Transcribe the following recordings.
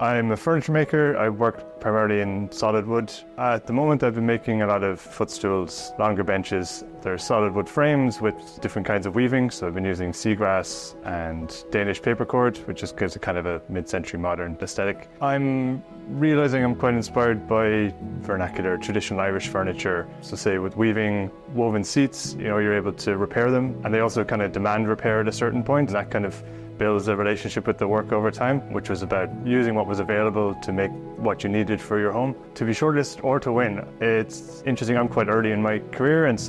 I'm a furniture maker. I work primarily in solid wood. At the moment I've been making a lot of footstools, longer benches. They're solid wood frames with different kinds of weaving, so I've been using seagrass and Danish papercord, which just gives a kind of a mid-century modern aesthetic. I'm realising I'm quite inspired by vernacular traditional Irish furniture. So say with weaving woven seats, you're able to repair them, and they also kind of demand repair at a certain point, and that kind of builds a relationship with the work over time, which was about using what was available to make what you needed for your home. To be shortlisted or to win, it's interesting. I'm quite early in my career, and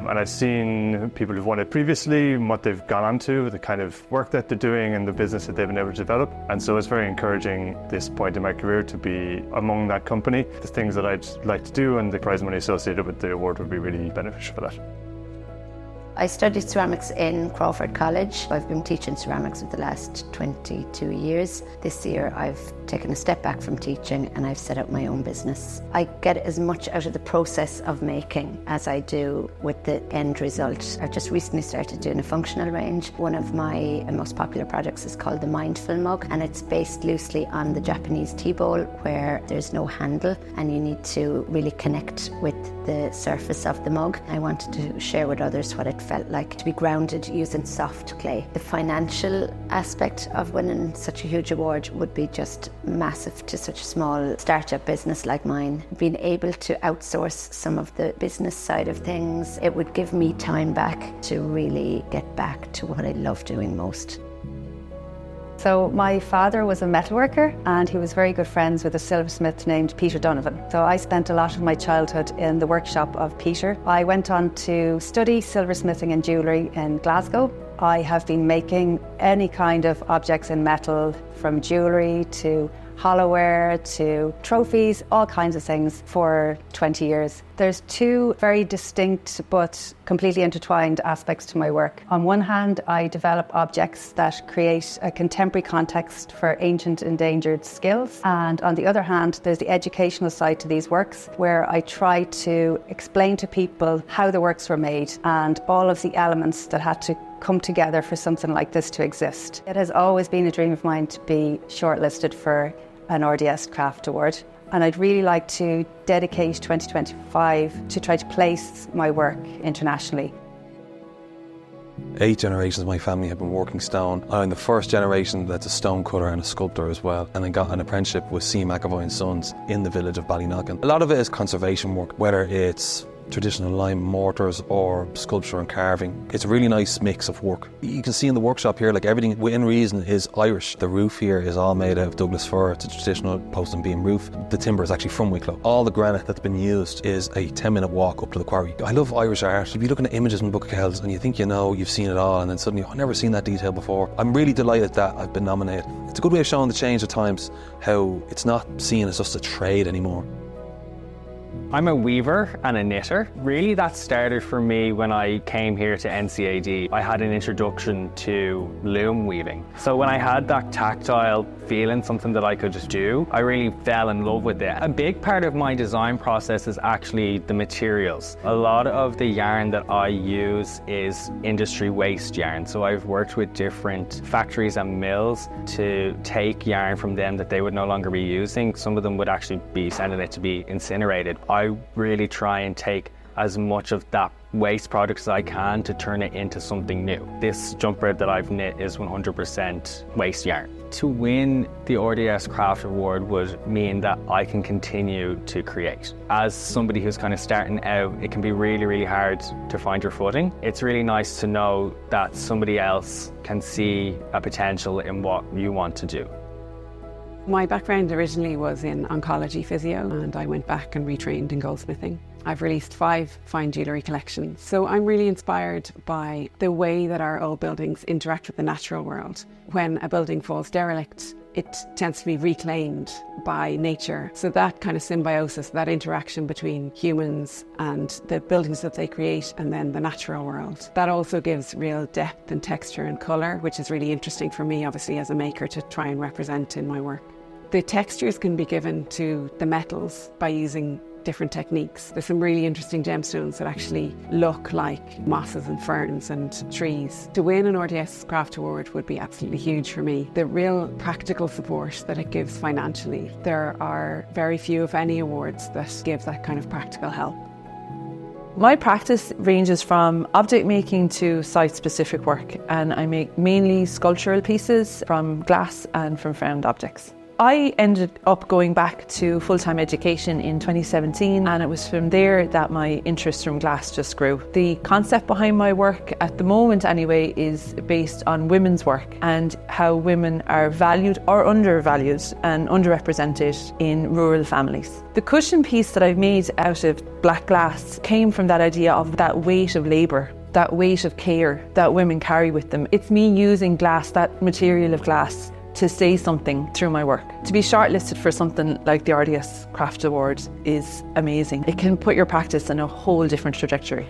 I've seen people who've won it previously, and what they've gone on to, the kind of work that they're doing and the business that they've been able to develop. And so it's very encouraging at this point in my career to be among that company. The things that I'd like to do and the prize money associated with the award would be really beneficial for that. I studied ceramics in Crawford College. I've been teaching ceramics for the last 22 years. This year I've taken a step back from teaching and I've set up my own business. I get as much out of the process of making as I do with the end result. I've just recently started doing a functional range. One of my most popular projects is called the Mindful Mug, and it's based loosely on the Japanese tea bowl, where there's no handle and you need to really connect with the surface of the mug. I wanted to share with others what it felt like to be grounded using soft clay. The financial aspect of winning such a huge award would be just massive to such a small startup business like mine. Being able to outsource some of the business side of things, it would give me time back to really get back to what I love doing most. So my father was a metalworker, and he was very good friends with a silversmith named Peter Donovan. So I spent a lot of my childhood in the workshop of Peter. I went on to study silversmithing and jewellery in Glasgow. I have been making any kind of objects in metal, from jewellery to hollowware to trophies, all kinds of things for 20 years. There's two very distinct but completely intertwined aspects to my work. On one hand, I develop objects that create a contemporary context for ancient endangered skills. And on the other hand, there's the educational side to these works, where I try to explain to people how the works were made and all of the elements that had to come together for something like this to exist. It has always been a dream of mine to be shortlisted for an RDS Craft Award, and I'd really like to dedicate 2025 to try to place my work internationally. 8 generations of my family have been working stone. I'm the first generation that's a stone cutter and a sculptor as well, and I got an apprenticeship with Síne Vasquez and Sons in the village of Ballynockin. A lot of it is conservation work, whether it's traditional lime mortars or sculpture and carving. It's a really nice mix of work. You can see in the workshop here, like, everything within reason is Irish. The roof here is all made out of Douglas fir. It's a traditional post and beam roof. The timber is actually from Wicklow. All the granite that's been used is a 10-minute walk up to the quarry. I love Irish art. If you look at images in the Book of Kells and you think you've seen it all, and then suddenly, I've never seen that detail before. I'm really delighted that I've been nominated. It's a good way of showing the change of times, how it's not seen as just a trade anymore. I'm a weaver and a knitter. Really, that started for me when I came here to NCAD. I had an introduction to loom weaving. So when I had that tactile feeling, something that I could just do, I really fell in love with it. A big part of my design process is actually the materials. A lot of the yarn that I use is industry waste yarn. So I've worked with different factories and mills to take yarn from them that they would no longer be using. Some of them would actually be sending it to be incinerated. I really try and take as much of that waste product as I can to turn it into something new. This jumper that I've knit is 100% waste yarn. To win the RDS Craft Award would mean that I can continue to create. As somebody who's kind of starting out, it can be really, really hard to find your footing. It's really nice to know that somebody else can see a potential in what you want to do. My background originally was in oncology physio, and I went back and retrained in goldsmithing. I've released 5 fine jewellery collections. So I'm really inspired by the way that our old buildings interact with the natural world. When a building falls derelict, it tends to be reclaimed by nature. So that kind of symbiosis, that interaction between humans and the buildings that they create and then the natural world, that also gives real depth and texture and colour, which is really interesting for me, obviously, as a maker to try and represent in my work. The textures can be given to the metals by using different techniques. There's some really interesting gemstones that actually look like mosses and ferns and trees. To win an RDS Craft Award would be absolutely huge for me. The real practical support that it gives financially. There are very few, if any, awards that give that kind of practical help. My practice ranges from object making to site-specific work, and I make mainly sculptural pieces from glass and from found objects. I ended up going back to full-time education in 2017, and it was from there that my interest from glass just grew. The concept behind my work at the moment anyway is based on women's work and how women are valued or undervalued and underrepresented in rural families. The cushion piece that I've made out of black glass came from that idea of that weight of labour, that weight of care that women carry with them. It's me using glass, that material of glass, to say something through my work. To be shortlisted for something like the RDS Craft Award is amazing. It can put your practice in a whole different trajectory.